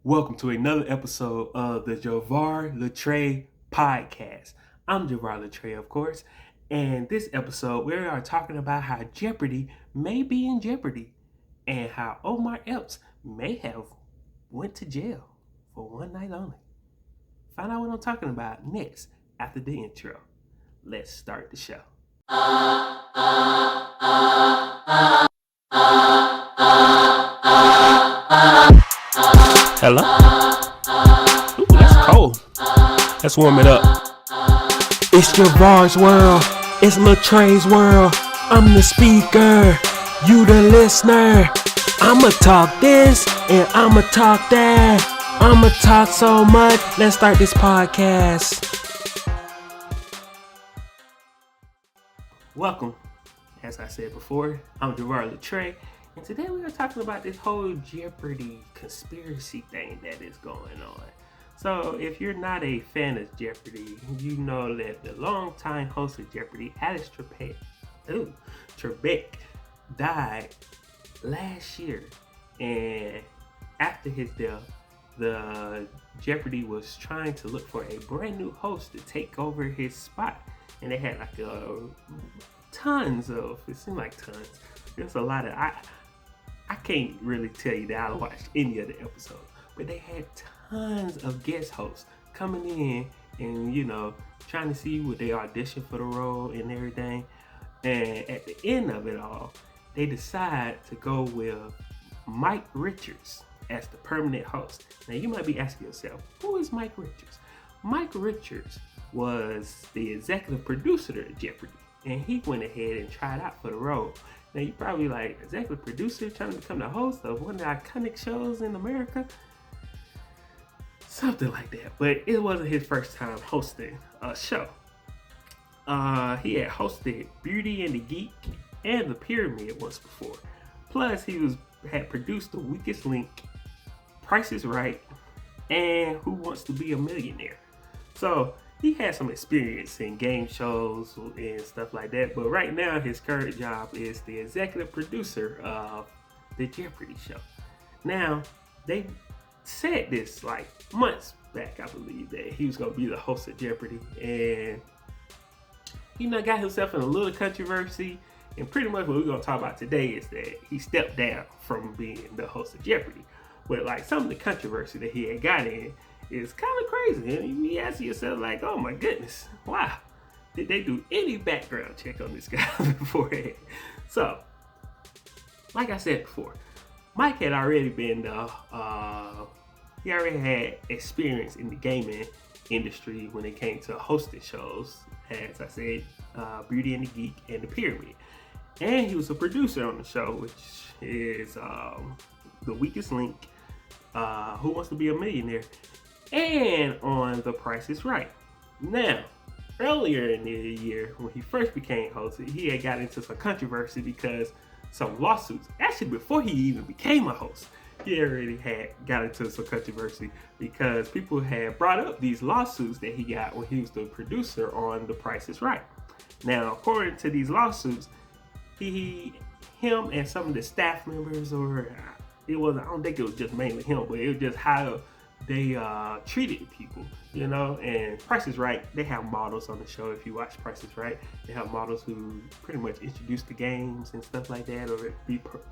Welcome to another episode of the Jovar Latra Podcast. I'm Jovar Latra, of course, and this episode we are talking about how Jeopardy may be in jeopardy and how Omar Epps may have went to jail for one night only. Find out what I'm talking about next after the intro. Let's start the show. Hello? Ooh, that's cold. Let's warm it up. It's Javar's world. It's Latra's world. I'm the speaker. You the listener. I'ma talk this and I'ma talk that. I'ma talk so much. Let's start this podcast. Welcome. As I said before, I'm Jovar Latra. And today we are talking about this whole Jeopardy conspiracy thing that is going on. So if you're not a fan of Jeopardy, you know that the longtime host of Jeopardy, Alex Trebek, died last year. And after his death, the Jeopardy was trying to look for a brand new host to take over his spot. And they had like tons. There's a lot of, I can't really tell you that I watched any of the episodes, but they had tons of guest hosts coming in and, trying to see would they audition for the role and everything. And at the end of it all, they decide to go with Mike Richards as the permanent host. Now you might be asking yourself, who is Mike Richards? Mike Richards was the executive producer of Jeopardy, and he went ahead and tried out for the role. Now you're probably like, executive producer trying to become the host of one of the iconic shows in America? Something like that. But it wasn't his first time hosting a show. He had hosted Beauty and the Geek and the Pyramid once before. Plus he had produced The Weakest Link, Price is Right, and Who Wants to Be a Millionaire. So he had some experience in game shows and stuff like that, but right now his current job is the executive producer of the Jeopardy show. Now, they said this like months back, I believe, that he was going to be the host of Jeopardy, and got himself in a little controversy, and pretty much what we're going to talk about today is that he stepped down from being the host of Jeopardy. But like some of the controversy that he had got in is kind of crazy, and you ask yourself like, oh my goodness, wow, did they do any background check on this guy beforehand? So, like I said before, Mike had already been he already had experience in the gaming industry when it came to hosting shows, as I said, Beauty and the Geek and the Pyramid, and he was a producer on the show, which is The Weakest Link, Who Wants to Be a Millionaire, and on The Price is Right. Now, earlier in the year, when he first became host, he had got into some controversy because some lawsuits, actually before he even became a host, he already had got into some controversy because people had brought up these lawsuits that he got when he was the producer on The Price is Right. Now, according to these lawsuits, him and some of the staff members, I don't think it was just mainly him, but it was just how they treated people, and Price is Right, they have models on the show. If you watch Price is Right, they have models who pretty much introduce the games and stuff like that, or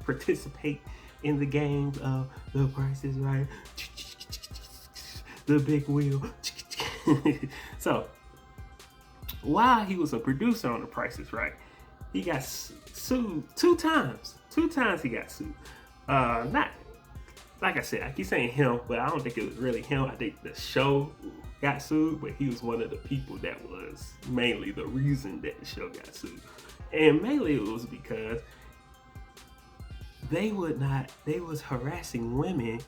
participate in the games of The Price is Right, the big wheel. So, while he was a producer on The Price is Right, he got sued two times. Two times he got sued. Not, like I said, I keep saying him, but I don't think it was really him. I think the show got sued, but he was one of the people that was mainly the reason that the show got sued. And mainly it was because they was harassing women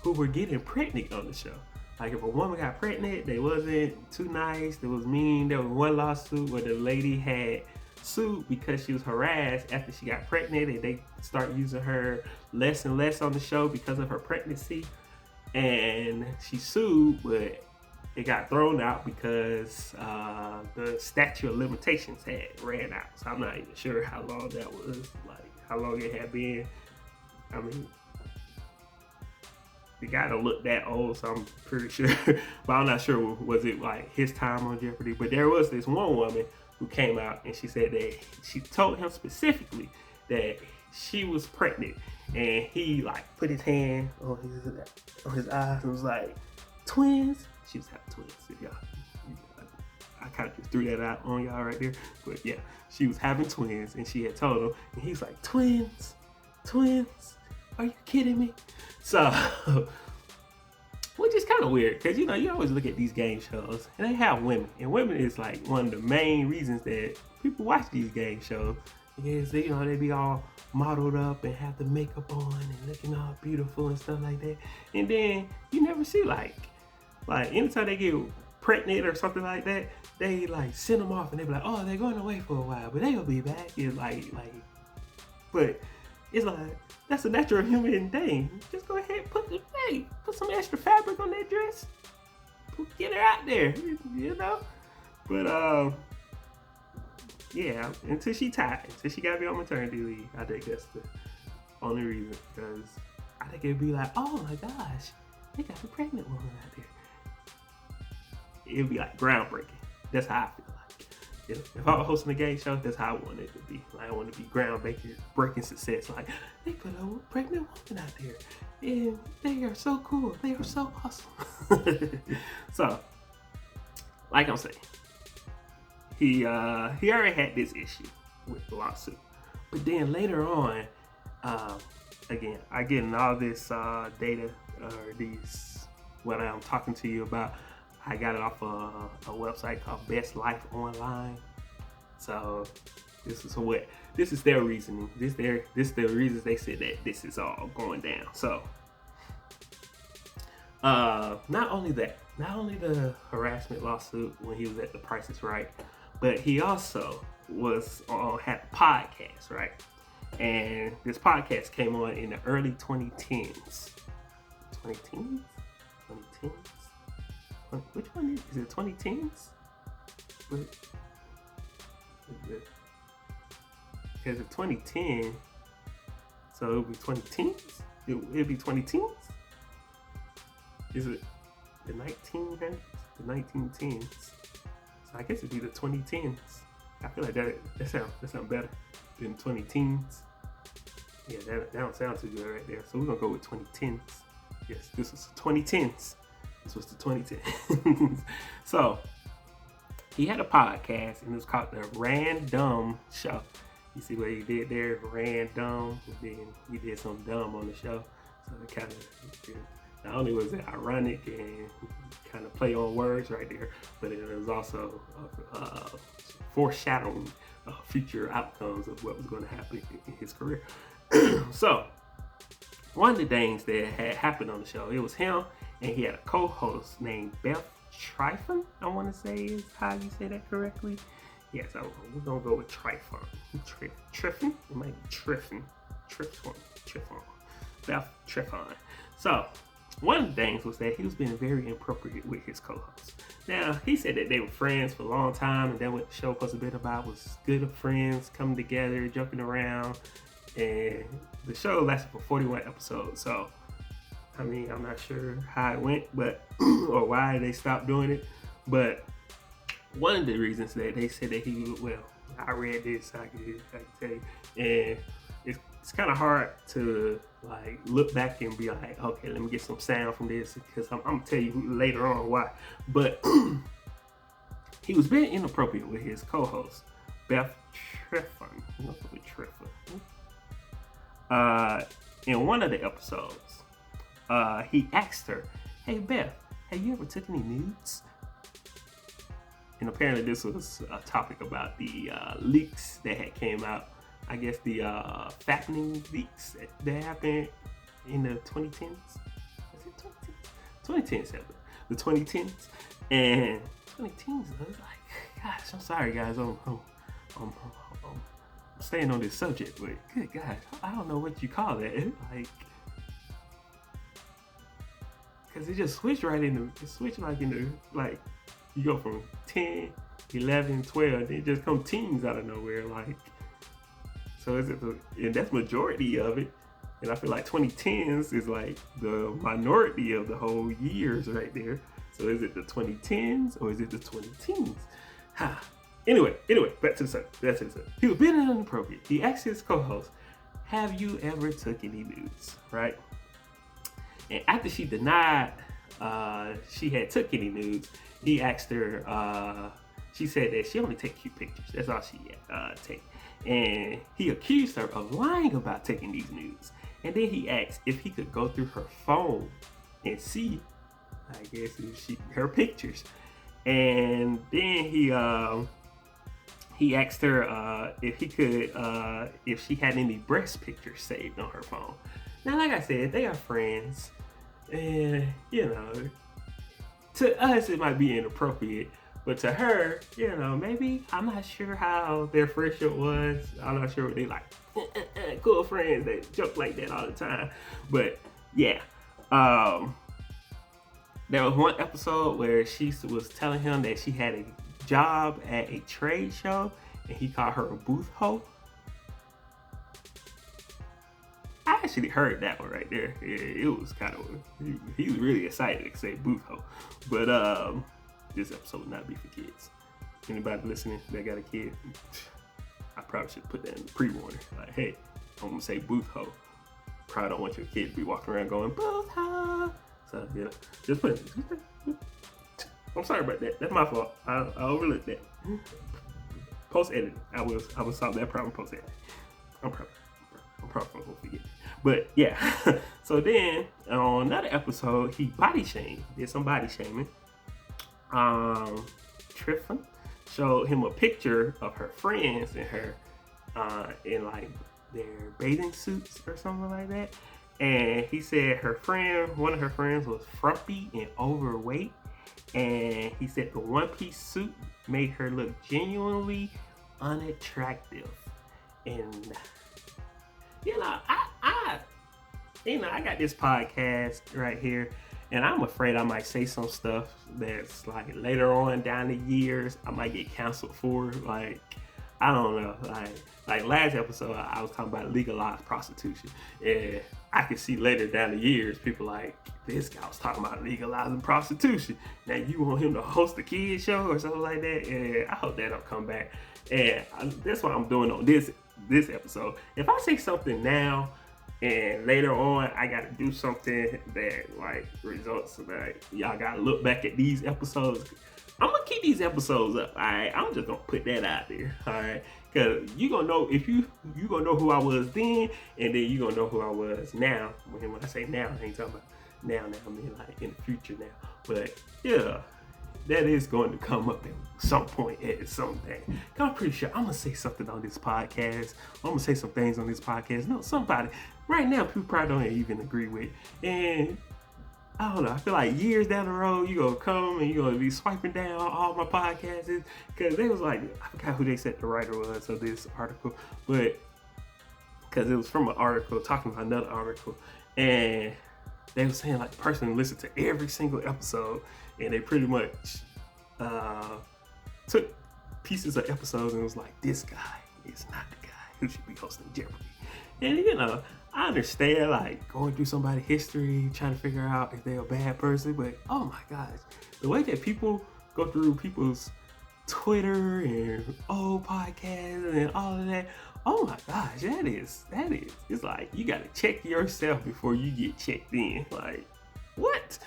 who were getting pregnant on the show. Like if a woman got pregnant, they wasn't too nice, they was mean. There was one lawsuit where the lady had sued because she was harassed after she got pregnant, and they start using her less and less on the show because of her pregnancy, and she sued, but it got thrown out because the statute of limitations had ran out. So I'm not even sure how long that was, like how long it had been. I mean, the guy don't look that old, so I'm pretty sure. But I'm not sure, was it like his time on Jeopardy. But there was this one woman who came out and she said that she told him specifically that she was pregnant, and he like put his hand on his eyes and was like, twins. She was having twins. Y'all, I kind of just threw that out on y'all right there. But yeah, she was having twins, and she had told him, and he's like, twins? Are you kidding me? So, which is kind of weird, because you always look at these game shows and they have women, and women is like one of the main reasons that people watch these game shows, because they be all modeled up and have the makeup on and looking all beautiful and stuff like that. And then you never see like anytime they get pregnant or something like that, they like send them off and they be like, oh, they're going away for a while, but they'll be back. It's but it's like, that's a natural human thing. Just go ahead and put some extra fabric on that dress. Get her out there, But yeah, until she got to be on maternity leave, I think that's the only reason. Because I think it'd be like, oh my gosh, they got a pregnant woman out there. It'd be like groundbreaking. That's how I feel like. If I was hosting a game show, that's how I want it to be. Like, I want to be groundbreaking success. Like, they put a pregnant woman out there, and they are so cool. They are so awesome. So, like I'm saying, he already had this issue with the lawsuit, but then later on, again, I get in all this data or these what I'm talking to you about. I got it off a website called BestLifeOnline. So this is their reasoning. This their reasons they said that this is all going down. So not only the harassment lawsuit when he was at The Price Is Right, but he also had a podcast, right? And this podcast came on in the early 2010s. 2010s? Which one is it? 2010s? Because it's 2010, so it'll be 2010s? It'll be 2010s? Is it the 1900s? The 1910s? So I guess it'd be the 2010s. I feel like that sounds better than 2010s. Yeah, that don't sound too good right there. So we're gonna go with 2010s. Yes, this was the 2010s. This was the 2010s. So he had a podcast, and it was called the Randumb Show. You see what he did there? Randumb. And then he did some dumb on the show. So it kind of, not only was it ironic and kind of play on words right there, but it was also foreshadowing future outcomes of what was going to happen in his career. So one of the things that had happened on the show, it was him, and he had a co-host named Beth Triffon, I want to say is how you say that correctly. Yeah, so we're going to go with Triffon. Triffon? It might be Triffon. Beth Triffon. So, one of the things was that he was being very inappropriate with his co-host. Now, he said that they were friends for a long time, and then what the show was a bit about was good friends coming together, joking around, and the show lasted for 41 episodes. So, I mean, I'm not sure how it went, but or why they stopped doing it. But one of the reasons that they said that I read this, I can tell you, and it's kind of hard to like look back and be like, okay, let me get some sound from this, because I'm gonna tell you later on why. But he was being inappropriate with his co-host, Beth Triffon. In one of the episodes, he asked her, "Hey Beth, have you ever took any nudes?" And apparently this was a topic about the leaks that had came out. I guess the fattening leaks that happened in the 2010s. Was it 2010s? 2010s, the 2010s. And 2010s, I was like, gosh, I'm sorry guys, I'm staying on this subject, but good gosh, I don't know what you call that. Like, because it just switched like you go from 10, 11, 12, then it just come teens out of nowhere, like. So and that's majority of it. And I feel like 2010s is like the minority of the whole years right there. So is it the 2010s or is it the 2010s? Ha. Anyway, back to the subject. He was being inappropriate. He asked his co-host, have you ever took any nudes, right? And after she denied she had took any nudes, he asked her, she said that she only take cute pictures. That's all she take. And he accused her of lying about taking these nudes. And then he asked if he could go through her phone and see, I guess, her pictures. And then he asked her if he could, if she had any breast pictures saved on her phone. Now, like I said, they are friends. And, you know, to us, it might be inappropriate. But to her, you know, maybe, I'm not sure how their friendship was. I'm not sure what they like. Cool friends that joke like that all the time. But, yeah. There was one episode where she was telling him that she had a job at a trade show. And he called her a booth hoe. I actually heard that one right there. It was kind of, he was really excited to say booth hoe. But, this episode would not be for kids. Anybody listening that got a kid, I probably should put that in the pre-warning. Like, hey, I'm gonna say booth hoe. Probably don't want your kid to be walking around going booth hoe. So, you know, just put it. I'm sorry about that. That's my fault. I overlooked that. Post edit. I will solve that problem post edit. I'm probably gonna forget. But yeah. So then on another episode, he body shamed. Did some body shaming. Triffon showed him a picture of her friends and her in like their bathing suits or something like that. And he said one of her friends was frumpy and overweight. And he said the one-piece suit made her look genuinely unattractive. And you know, I got this podcast right here. And I'm afraid I might say some stuff that's like later on down the years, I might get canceled for. Like, I don't know. Like last episode, I was talking about legalized prostitution. And I could see later down the years, people like, this guy was talking about legalizing prostitution. Now you want him to host a kid show or something like that? And I hope that don't come back. And that's what I'm doing on this episode. If I say something now, and later on, I gotta do something that like results in that y'all gotta look back at these episodes. I'm gonna keep these episodes up, alright? I'm just gonna put that out there, alright? Cause you gonna know if you gonna know who I was then, and then you gonna know who I was now. When I say now, I ain't talking about now, I mean like in the future now. But yeah, that is going to come up at some point at some day. I'm pretty sure I'm gonna say something on this podcast. I'm gonna say some things on this podcast. No, somebody right now people probably don't even agree with. And I don't know, I feel like years down the road, you gonna come and you gonna be swiping down all my podcasts. Cause they was like, I forgot who they said the writer was of this article, but cause it was from an article talking about another article. And they were saying like the person listened to every single episode and they pretty much took pieces of episodes and was like, this guy is not the guy who should be hosting Jeopardy. And you know, I understand like going through somebody's history, trying to figure out if they're a bad person, but oh my gosh, the way that people go through people's Twitter and old podcasts and all of that, oh my gosh, that is, it's like you gotta check yourself before you get checked in. Like, what?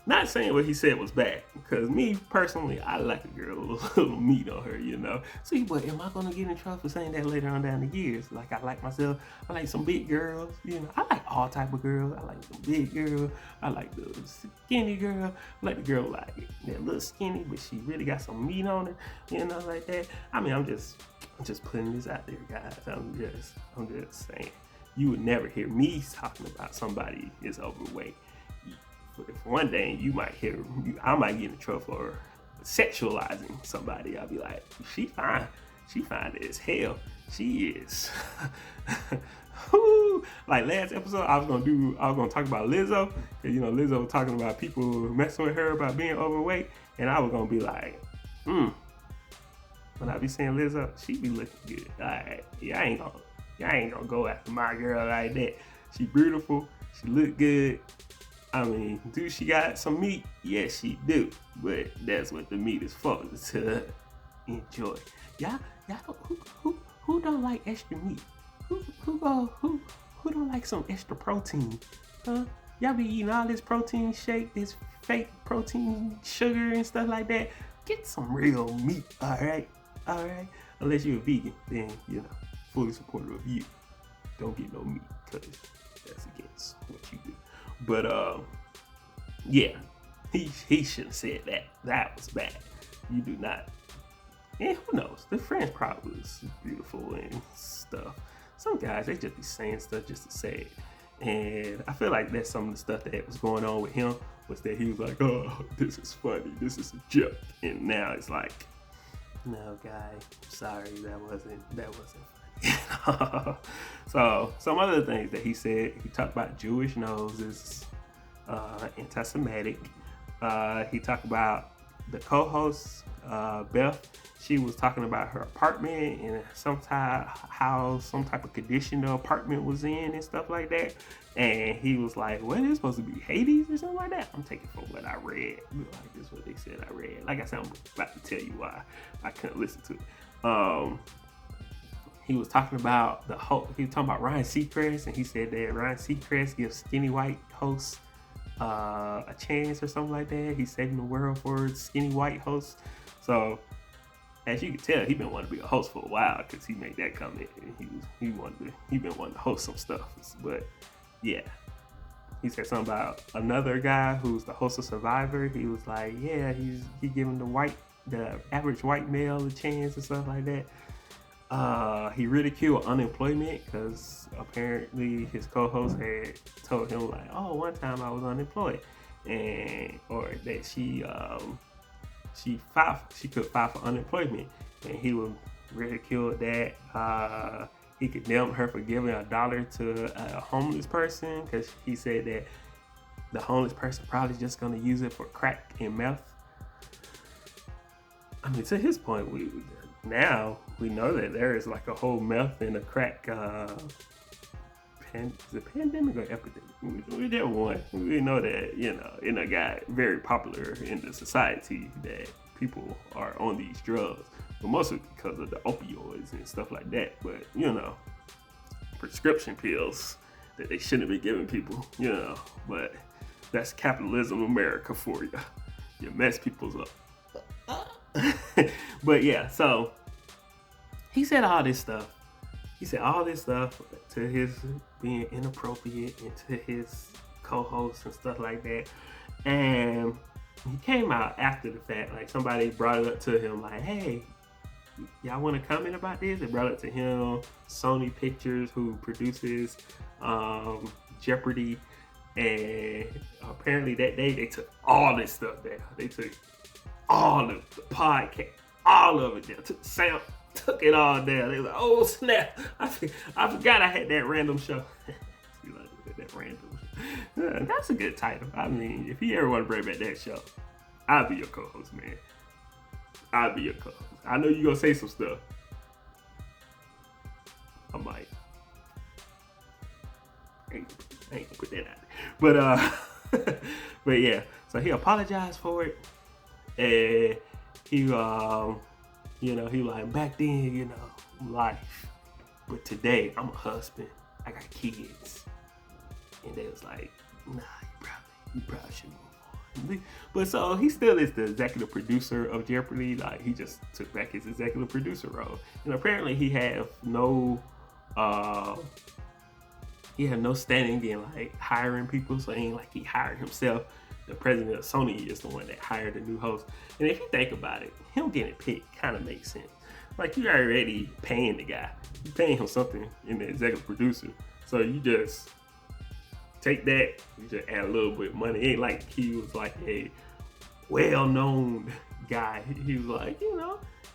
Not saying what he said was bad, because me personally, I like a girl with a little meat on her, you know. See, but am I gonna get in trouble for saying that later on down the years? Like, I like myself, I like some big girls, you know. I like all type of girls. I like the big girl, I like the skinny girl, I like the girl like that little skinny, but she really got some meat on her, you know, like that. I mean, I'm just putting this out there, guys. I'm just saying, you would never hear me talking about somebody is overweight. If one day you might hear, I might get in trouble for sexualizing somebody. I'll be like, she fine as hell. She is. Like last episode, I was gonna talk about Lizzo, cause you know Lizzo was talking about people messing with her about being overweight, and I was gonna be like, when I be saying Lizzo, she be looking good. Alright, yeah, I ain't gonna Y'all ain't gonna go after my girl like that. She beautiful. She look good. I mean, do she got some meat? Yes, she do. But that's what the meat is for, to enjoy. Y'all who don't like extra meat? Who don't like some extra protein? Huh? Y'all be eating all this protein shake, this fake protein sugar and stuff like that. Get some real meat, all right? Unless you're a vegan, then, fully supportive of you. Don't get no meat, because that's against what you do. But, yeah, he shouldn't have said that. That was bad. You do not. And who knows? The French probably was beautiful and stuff. Some guys, they just be saying stuff just to say it. And I feel like that's some of the stuff that was going on with him, was that he was like, oh, this is funny. This is a joke. And now it's like, no, guy, sorry, that wasn't funny. So some other things that he said, he talked about Jewish noses, anti-Semitic. He talked about the co-host, Beth. She was talking about her apartment and some type of condition the apartment was in and stuff like that. And he was like, what is supposed to be, Hades or something like that? I'm taking from what I read. Like, this is what they said I read. Like I said, I'm about to tell you why I couldn't listen to it. He was talking about Ryan Seacrest, and he said that Ryan Seacrest gives skinny white hosts a chance or something like that. He's saving the world for skinny white hosts. So as you can tell, he been wanting to be a host for a while, because he made that comment. And he been wanting to host some stuff. But yeah, he said something about another guy who's the host of Survivor. He was like, yeah, he giving the average white male a chance and stuff like that. He ridiculed unemployment, because apparently his co-host had told him like, oh, one time I was unemployed, or that she could file for unemployment, and he would ridicule that. He condemned her for giving $1 to a homeless person, because he said that the homeless person probably just gonna use it for crack and meth. I mean, to his point, now we know that there is like a whole meth and a crack pandemic or epidemic. We didn't want. We know that, it got very popular in the society that people are on these drugs, but mostly because of the opioids and stuff like that. But prescription pills that they shouldn't be giving people. But that's capitalism America for you. You mess people's up. But yeah, so he said all this stuff. He said all this stuff to his being inappropriate and to his co-hosts and stuff like that. And he came out after the fact, like somebody brought it up to him like, hey, y'all want to comment about this? They brought it to him, Sony Pictures, who produces Jeopardy. And apparently that day they took all this stuff down. They took all of the podcast, all of it down. Took the sound, took it all down. They were like, oh snap, I forgot I had that random show. That random show. Yeah, that's a good title. I mean, if you ever want to bring back that show, I'll be your co-host, man. I'll be your co-host. I know you're going to say some stuff. I might. I ain't gonna put that out there. But yeah, so he apologized for it. And he, he like, back then, life. But today, I'm a husband. I got kids. And they was like, nah, you probably should move on. But so he still is the executive producer of Jeopardy. Like, he just took back his executive producer role. And apparently he have no standing in like hiring people. So it ain't like he hired himself. The president of Sony is the one that hired the new host. And if you think about it, him getting picked kind of makes sense. Like, you're already paying the guy. You're paying him something in the executive producer. So you just take that, you just add a little bit of money. It ain't like he was like a well-known guy. He was like,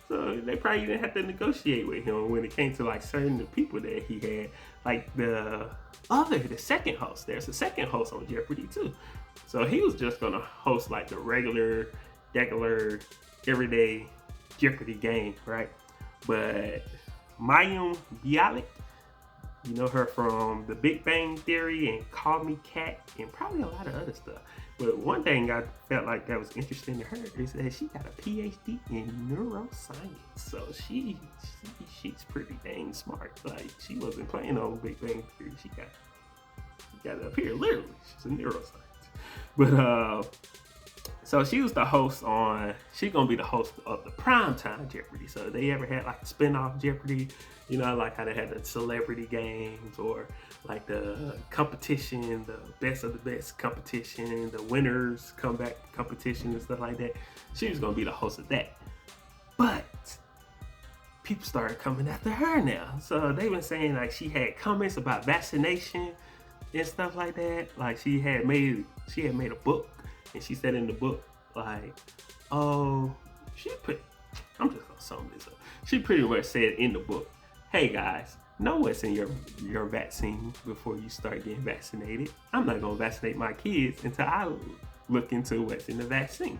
so they probably didn't have to negotiate with him when it came to like certain the people that he had. Like the second host. There's a second host on Jeopardy too. So he was just gonna host like the regular, everyday Jeopardy game, right? But Mayim Bialik, You know her from The Big Bang Theory and Call Me Kat and probably a lot of other stuff. But one thing I felt like that was interesting to her is that she got a PhD in neuroscience. So she's pretty dang smart. Like, she wasn't playing on Big Bang Theory. She got it up here, literally. She's a neuroscience. But so she was the host she's gonna be the host of the primetime Jeopardy. So they ever had like a spin-off Jeopardy, you know, like how they had the celebrity games or like the competition, the best of the best competition, the winners comeback competition and stuff like that. She was gonna be the host of that. But people started coming after her now. So they've been saying like she had comments about vaccination and stuff like that. Like she had made a book, and she said in the book, like, I'm just gonna sum this up. She pretty much said in the book, hey guys, know what's in your vaccine before you start getting vaccinated. I'm not gonna vaccinate my kids until I look into what's in the vaccine.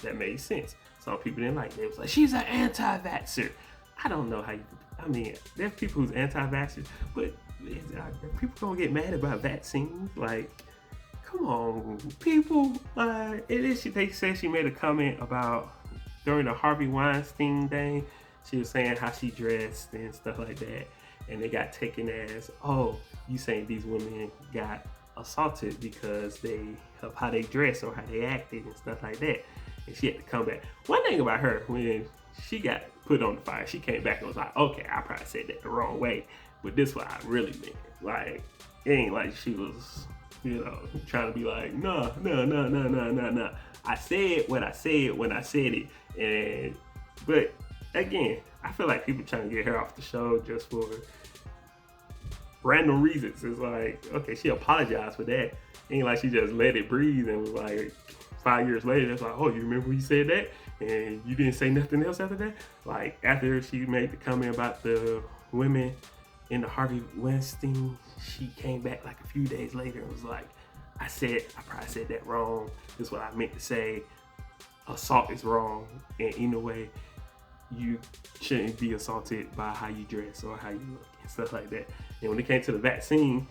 That made sense. Some people didn't like it. It was like, she's an anti-vaxxer. I don't know how you, I mean, there's people who's anti-vaxxers, but are people gonna get mad about vaccines? Like, come on, people. They said she made a comment about during the Harvey Weinstein thing. She was saying how she dressed and stuff like that, and they got taken as, oh, you saying these women got assaulted because of how they dress or how they acted and stuff like that. And she had to come back. One thing about her, when she got put on the fire, she came back and was like, okay, I probably said that the wrong way, but this is what I really meant. Like, it ain't like she was, you know, trying to be like, no. I said what I said when I said it. But again, I feel like people trying to get her off the show just for random reasons. It's like, okay, she apologized for that. Ain't like she just let it breathe and was like, 5 years later, it's like, oh, you remember when you said that? And you didn't say nothing else after that? Like, after she made the comment about the women in the Harvey Weinstein, she came back like a few days later and was like, I probably said that wrong. This is what I meant to say. Assault is wrong. And in a way, you shouldn't be assaulted by how you dress or how you look and stuff like that. And when it came to the vaccine,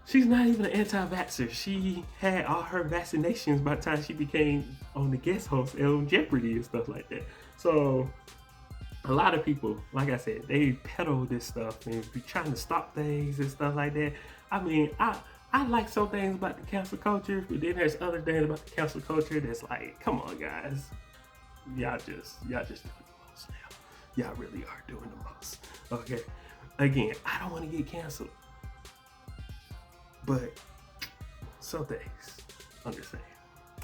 she's not even an anti-vaxxer. She had all her vaccinations by the time she became on the guest host on Jeopardy and stuff like that. So a lot of people, like I said, they peddle this stuff and be trying to stop things and stuff like that. I mean, I like some things about the cancel culture, but then there's other things about the cancel culture that's like, come on guys, y'all just doing the most now. Y'all really are doing the most. Okay, again, I don't want to get canceled, but some things, I'm just saying,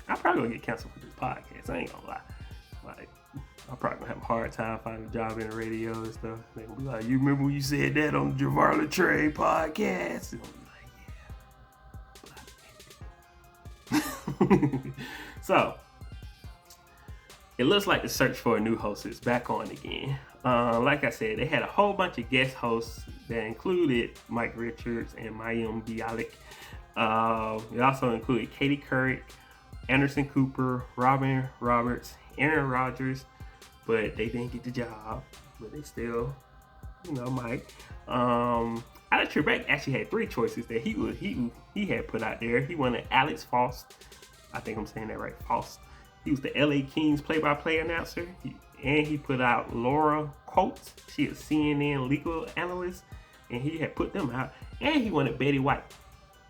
I'm probably gonna get canceled for this podcast. I ain't gonna lie. Like, I'm probably gonna have a hard time finding a job in the radio and stuff. They're gonna be like, you remember when you said that on the Jovar Latra Podcast? And I'm like, yeah. So, it looks like the search for a new host is back on again. Like I said, they had a whole bunch of guest hosts that included Mike Richards and Mayim Bialik. It also included Katie Couric, Anderson Cooper, Robin Roberts, Aaron Rodgers, but they didn't get the job. But they still, you know, Mike. Alex Trebek actually had 3 choices that he had put out there. He wanted Alex Faust. I think I'm saying that right, Faust. He was the LA Kings play-by-play announcer. He put out Laura Coates. She is CNN legal analyst, and he had put them out. And he wanted Betty White.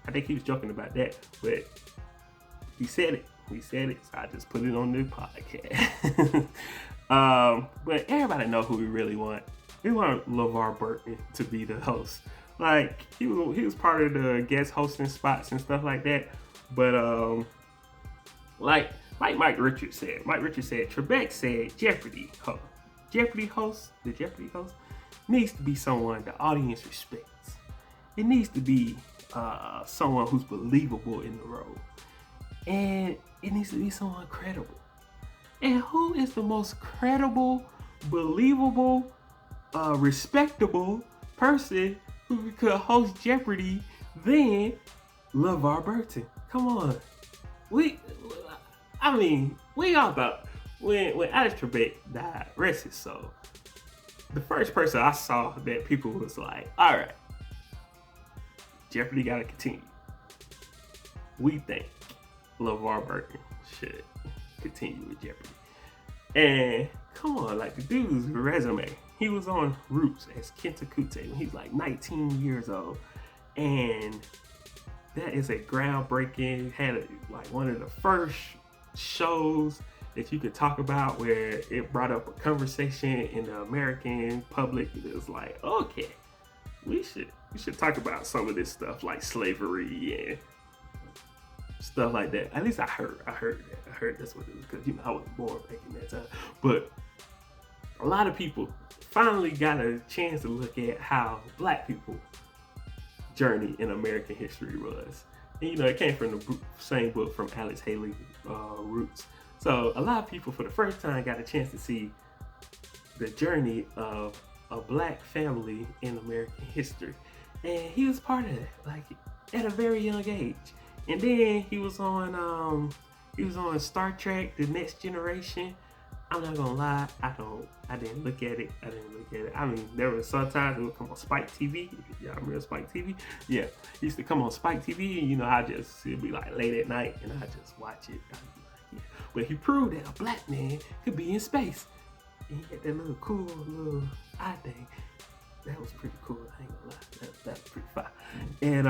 I think he was joking about that, but he said it. We said it, so I just put it on the podcast. But everybody know who we really want. We want LeVar Burton to be the host. Like, he was part of the guest hosting spots and stuff like that. But like Mike Richards said, Trebek said Jeopardy host, the Jeopardy host needs to be someone the audience respects. It needs to be someone who's believable in the role. And it needs to be someone credible. And who is the most credible, believable, respectable person who could host Jeopardy than LeVar Burton? Come on. We all thought when Alex Trebek died, rest his soul, the first person I saw that people was like, all right, Jeopardy gotta continue. We think LeVar Burton should continue with Jeopardy. And come on, like the dude's resume. He was on Roots as Kenta Kute when he was like 19 years old. And that is a groundbreaking, had like one of the first shows that you could talk about where it brought up a conversation in the American public. It was like, okay, we should talk about some of this stuff like slavery and stuff like that. At least I heard that's what it was, because I wasn't born back in that time. But a lot of people finally got a chance to look at how Black people journey in American history was. And it came from the same book from Alex Haley, Roots. So a lot of people for the first time got a chance to see the journey of a Black family in American history. And he was part of that, like at a very young age. And then he was on Star Trek, The Next Generation. I'm not gonna lie, I didn't look at it. I mean, there was sometimes it would come on Spike TV. Y'all remember Spike TV? Yeah, it used to come on Spike TV, and it'd be like late at night, and I just watch it. I'd be like, yeah. But he proved that a Black man could be in space. And he had that little cool little eye thing. That was pretty cool. I ain't gonna lie, that was pretty fire. And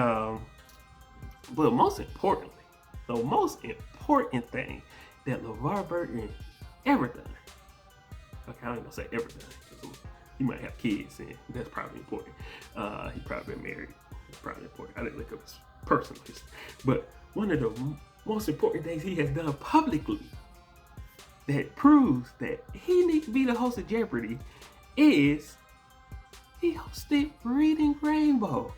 but most importantly, the most important thing that LeVar Burton ever done. Okay, I ain't gonna say ever done, because he might have kids, and that's probably important. He probably been married. It's probably important. I didn't look up his personal history. But one of the most important things he has done publicly that proves that he needs to be the host of Jeopardy is he hosted Reading Rainbow.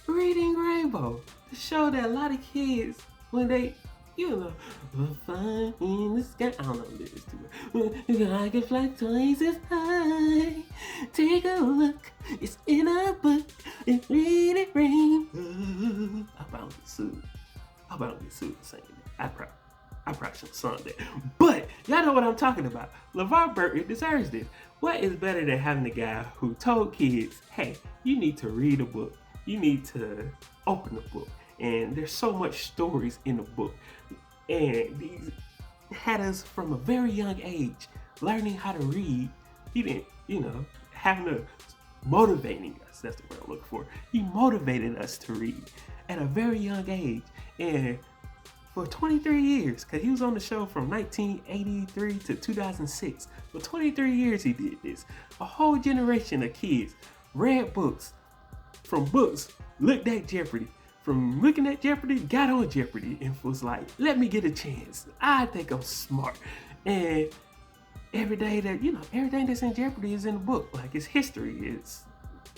Reading Rainbow, the show that a lot of kids, when they, flying in the sky, I don't know the lyrics to it. I can fly twice as high. Take a look, it's in a book. It's Reading Rainbow. I probably get sued. For saying that. I probably should have sung that. But y'all know what I'm talking about. LeVar Burton deserves this. What is better than having the guy who told kids, hey, you need to read a book. You need to open the book. And there's so much stories in the book. And these had us from a very young age learning how to read. He didn't, motivating us. That's the word I'm looking for. He motivated us to read at a very young age. And for 23 years, because he was on the show from 1983 to 2006. For 23 years he did this. A whole generation of kids read books. From books, looked at Jeopardy. From looking at Jeopardy, got on Jeopardy and was like, let me get a chance. I think I'm smart. And everything that's in Jeopardy is in the book. Like, it's history. It's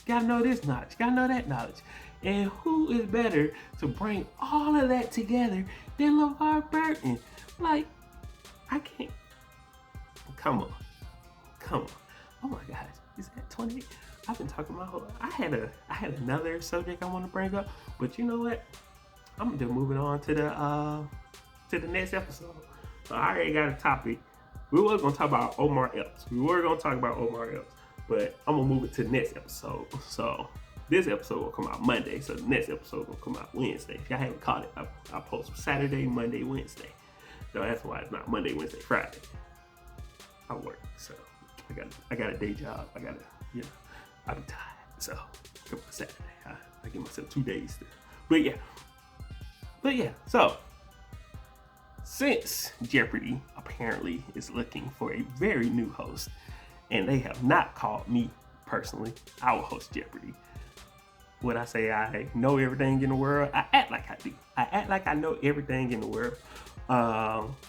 gotta know this knowledge, gotta know that knowledge. And who is better to bring all of that together than LeVar Burton? Like, I can't. Come on. Oh my gosh, is that 28? I've been talking my whole life. I had another subject I want to bring up, but you know what? I'm just moving on to the next episode. So I already got a topic. We were gonna talk about Omar Epps. But I'm gonna move it to the next episode. So this episode will come out Monday. So the next episode will come out Wednesday. If y'all haven't caught it, I post Saturday, Monday, Wednesday. So that's why it's not Monday, Wednesday, Friday. I work, so I got a day job. I'll be tired, so come on Saturday. I give myself 2 days to. But yeah. So since Jeopardy apparently is looking for a very new host, and they have not called me personally, I will host Jeopardy. Would I say I know everything in the world? I act like I do. I act like I know everything in the world.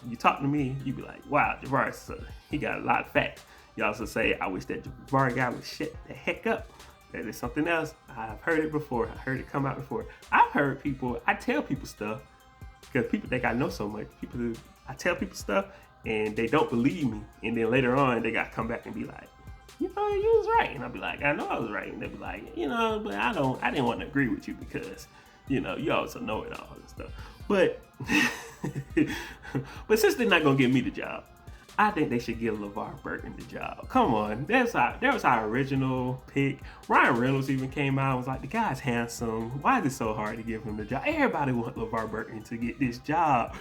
You talk to me, you be like, wow, Javar, he got a lot of facts. You also say, I wish that Javar guy would shut the heck up. That is something else. I've heard it before. I heard it come out before. I tell people stuff because people think I know so much. I tell people stuff and they don't believe me. And then later on, they got to come back and be like, you was right. And I'll be like, I know I was right. And they'll be like, but I didn't want to agree with you because, you also know it all and stuff. But, but since they're not going to give me the job, I think they should give LeVar Burton the job. Come on, that was our original pick. Ryan Reynolds even came out and was like, the guy's handsome. Why is it so hard to give him the job? Everybody wants LeVar Burton to get this job.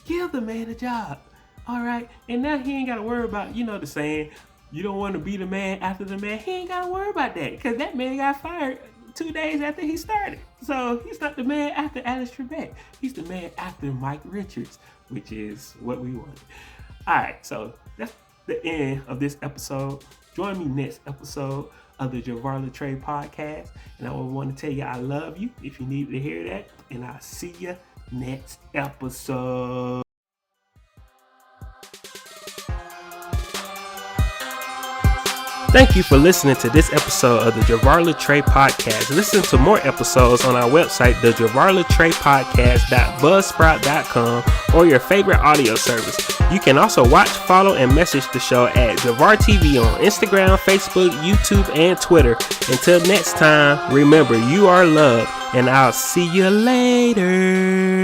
Give the man a job. All right, and now he ain't got to worry about, the saying, you don't want to be the man after the man. He ain't got to worry about that because that man got fired 2 days after he started. So he's not the man after Alex Trebek. He's the man after Mike Richards, which is what we want. All right, so that's the end of this episode. Join me next episode of the Jovar Latra Podcast. And I want to tell you I love you if you need to hear that. And I'll see you next episode. Thank you for listening to this episode of the Jovar Latra Podcast. Listen to more episodes on our website, thejovarlatrapodcast.buzzsprout.com, or your favorite audio service. You can also watch, follow, and message the show at Jovar TV on Instagram, Facebook, YouTube, and Twitter. Until next time, remember, you are loved, and I'll see you later.